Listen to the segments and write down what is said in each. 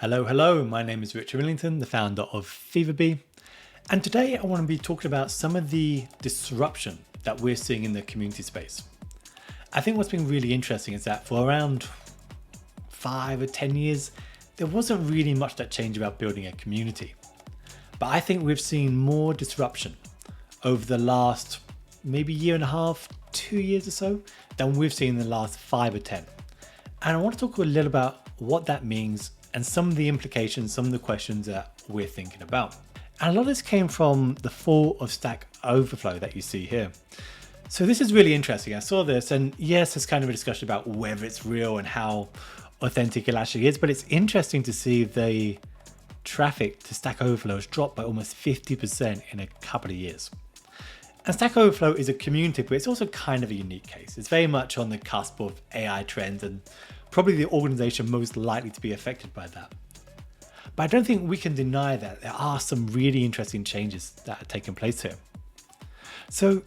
Hello, my name is Richard Millington, the founder of FeverBee, and today I want to be talking about some of the disruption that we're seeing in the community space. I think what's been really interesting is that for around 5 or 10 years, there wasn't really much that changed about building a community. But I think we've seen more disruption over the last maybe year and a half, 2 years or so, than we've seen in the last 5 or 10. And I want to talk a little about what that means and some of the implications, some of the questions that we're thinking about. And a lot of this came from the fall of Stack Overflow that you see here. So this is really interesting. I saw this, and yes, there's kind of a discussion about whether it's real and how authentic it actually is, but it's interesting to see the traffic to Stack Overflow has dropped by almost 50% in a couple of years. And Stack Overflow is a community, but it's also kind of a unique case. It's very much on the cusp of AI trends and probably the organization most likely to be affected by that. But I don't think we can deny that there are some really interesting changes that are taking place here. So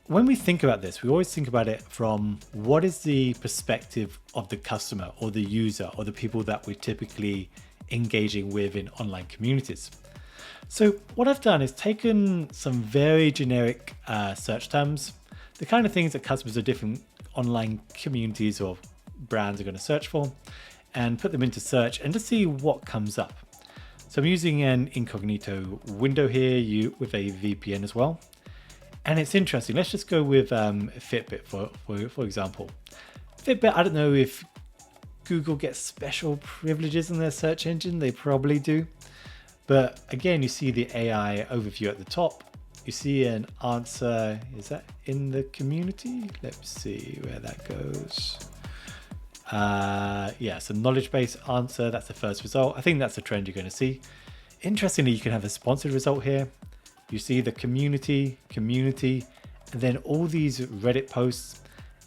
when we think about this, we always think about it from what is the perspective of the customer or the user or the people that we're typically engaging with in online communities. So what I've done is taken some very generic search terms, the kind of things that customers of different online communities or brands are going to search for, and put them into search and just see what comes up. So I'm using an incognito window here with a VPN as well. And it's interesting. Let's just go with Fitbit for example. Fitbit, I don't know if Google gets special privileges in their search engine. They probably do. But again, you see the AI overview at the top. You see an answer. Is that in the community? Let's see where that goes. So knowledge base answer. That's the first result. I think that's the trend you're going to see. Interestingly, you can have a sponsored result here. You see the community, and then all these Reddit posts,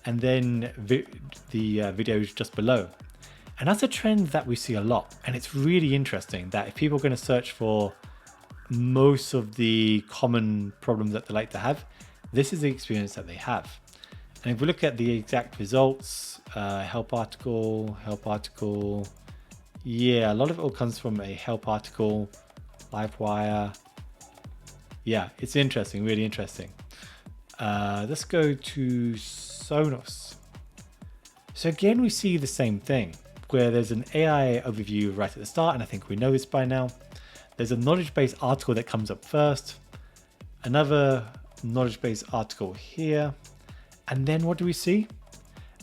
and then the videos just below. And that's a trend that we see a lot. And it's really interesting that if people are going to search for most of the common problems that they like to have, this is the experience that they have. And if we look at the exact results, help article, yeah, a lot of it all comes from a help article, Livewire. Yeah, it's interesting, really interesting. Let's go to Sonos. So again, we see the same thing where there's an AI overview right at the start, and I think we know this by now. There's a knowledge base article that comes up first, another knowledge base article here, and then what do we see?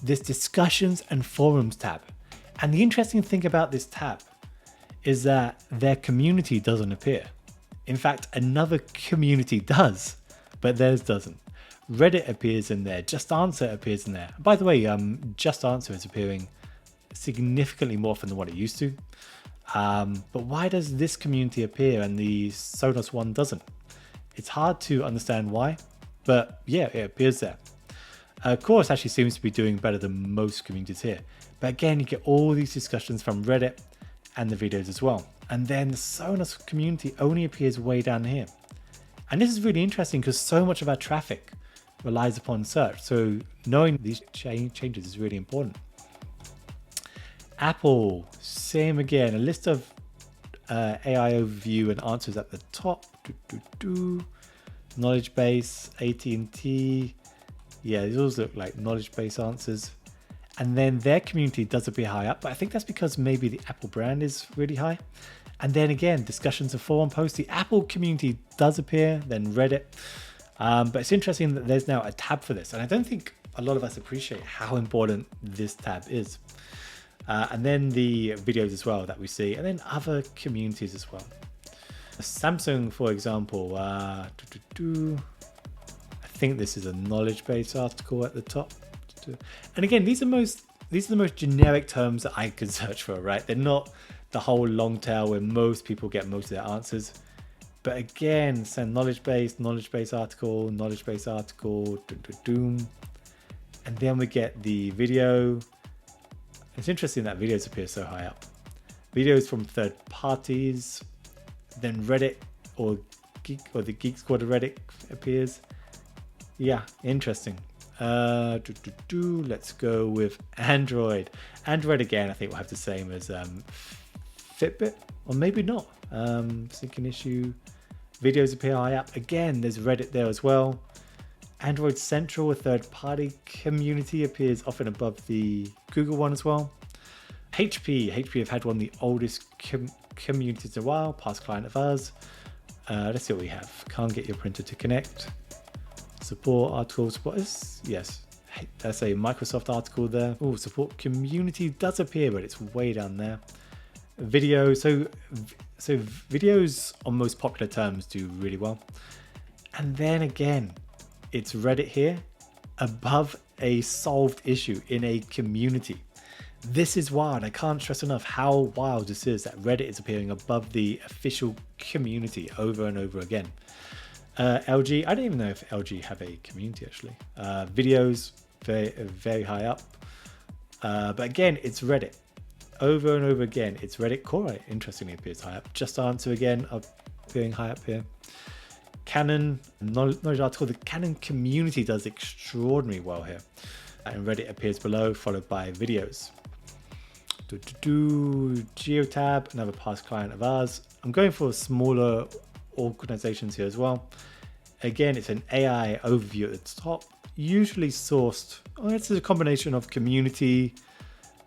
This discussions and forums tab. And the interesting thing about this tab is that their community doesn't appear. In fact, another community does, but theirs doesn't. Reddit appears in there, Just Answer appears in there. By the way, Just Answer is appearing significantly more often than what it used to. But why does this community appear and the Sonos one doesn't? It's hard to understand why, but yeah, it appears there. Chorus actually seems to be doing better than most communities here. But again, you get all these discussions from Reddit and the videos as well. And then the Sonos community only appears way down here. And this is really interesting because so much of our traffic relies upon search. So knowing these changes is really important. Apple, same again, a list of AI overview and answers at the top. Knowledge base, AT&T. Yeah, these all look like knowledge base answers. And then their community does appear high up, but I think that's because maybe the Apple brand is really high. And then again, discussions of forum posts, the Apple community does appear, then Reddit. But it's interesting that there's now a tab for this. And I don't think a lot of us appreciate how important this tab is. And then the videos as well that we see, and then other communities as well. Samsung, for example, I think this is a knowledge base article at the top. And again, these are the most generic terms that I can search for, right? They're not the whole long tail where most people get most of their answers. But again, so knowledge base article, and then we get the video. It's interesting that videos appear so high up. Videos from third parties, then Reddit or the Geek Squad of Reddit appears. Yeah, interesting. Let's go with Android. Android again, I think we'll have the same as Fitbit, or maybe not. Syncing issue. Videos appear high up. Again, there's Reddit there as well. Android Central, a third-party community, appears often above the Google one as well. HP have had one of the oldest communities in a while, past client of ours. Let's see what we have. Can't get your printer to connect. Support article, yes, that's a Microsoft article there. Oh, support community does appear, but it's way down there. Video, so videos on most popular terms do really well. And then again, it's Reddit here above a solved issue in a community. This is wild. I can't stress enough how wild this is that Reddit is appearing above the official community over and over again. LG, I don't even know if LG have a community actually. Videos, very high up. But again, it's Reddit. Over and over again, it's Reddit. Core, interestingly, appears high up. Just Answer again, appearing high up here. Canon, knowledge article, the Canon community does extraordinarily well here. And Reddit appears below, followed by videos. Geotab, another past client of ours. I'm going for smaller organizations here as well. Again, it's an AI overview at the top, usually sourced. It's a combination of community,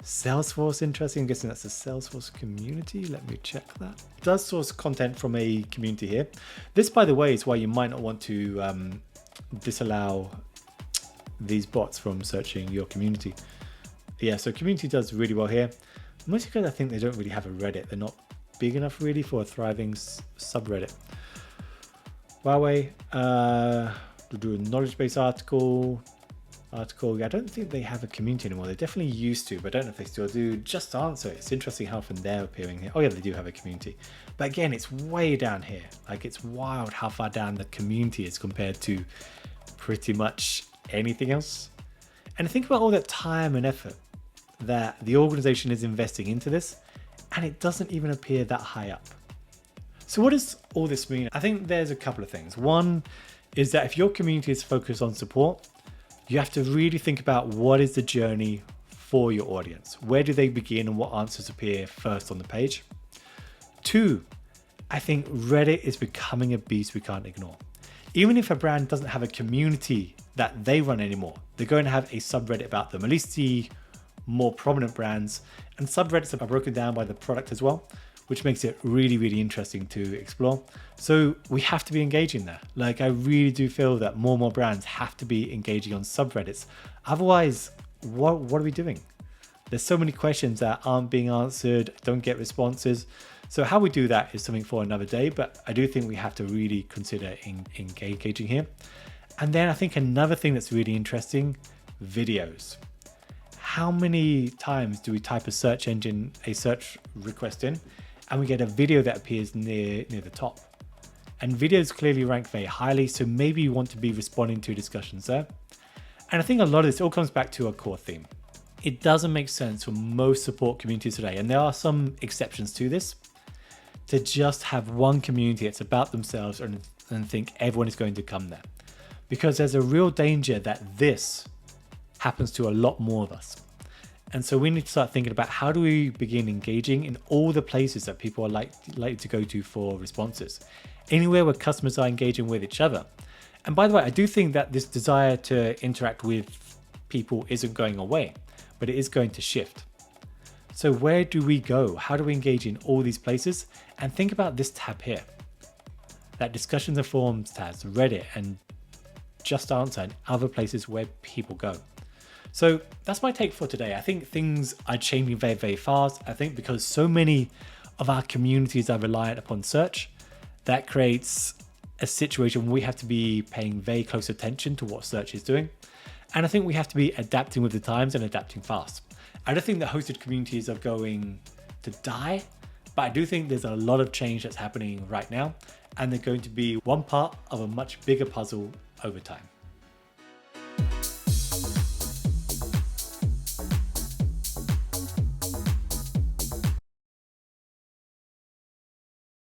Salesforce, interesting. I'm guessing that's a Salesforce community. Let me check that. It does source content from a community here. This, by the way, is why you might not want to disallow these bots from searching your community. Yeah, so community does really well here. Mostly because I think they don't really have a Reddit. They're not big enough really for a thriving subreddit. Huawei, to do a knowledge base article. I don't think they have a community anymore. They definitely used to, but I don't know if they still do. Just Answer. It's interesting how often they're appearing here. Oh yeah, they do have a community. But again, it's way down here. Like, it's wild how far down the community is compared to pretty much anything else. And think about all that time and effort that the organization is investing into this, and it doesn't even appear that high up. So what does all this mean? I think there's a couple of things. One is that if your community is focused on support, you have to really think about what is the journey for your audience. Where do they begin and what answers appear first on the page? Two, I think Reddit is becoming a beast we can't ignore. Even if a brand doesn't have a community that they run anymore, they're going to have a subreddit about them, at least the more prominent brands. And subreddits are broken down by the product as well, which makes it really, really interesting to explore. So we have to be engaging there. Like, I really do feel that more and more brands have to be engaging on subreddits. Otherwise, what are we doing? There's so many questions that aren't being answered, don't get responses. So how we do that is something for another day, but I do think we have to really consider engaging here. And then I think another thing that's really interesting, videos. How many times do we type a search request in and we get a video that appears near the top? And videos clearly rank very highly, so maybe you want to be responding to discussions there. And I think a lot of this all comes back to a core theme. It doesn't make sense for most support communities today, and there are some exceptions to this, to just have one community that's about themselves and think everyone is going to come there. Because there's a real danger that this happens to a lot more of us. And so we need to start thinking about how do we begin engaging in all the places that people are likely to go to for responses. Anywhere where customers are engaging with each other. And by the way, I do think that this desire to interact with people isn't going away, but it is going to shift. So where do we go? How do we engage in all these places? And think about this tab here. That discussions and forums tabs, Reddit and Just Answer and other places where people go. So that's my take for today. I think things are changing very, very fast. I think because so many of our communities are reliant upon search, that creates a situation where we have to be paying very close attention to what search is doing. And I think we have to be adapting with the times and adapting fast. I don't think that hosted communities are going to die, but I do think there's a lot of change that's happening right now, and they're going to be one part of a much bigger puzzle over time.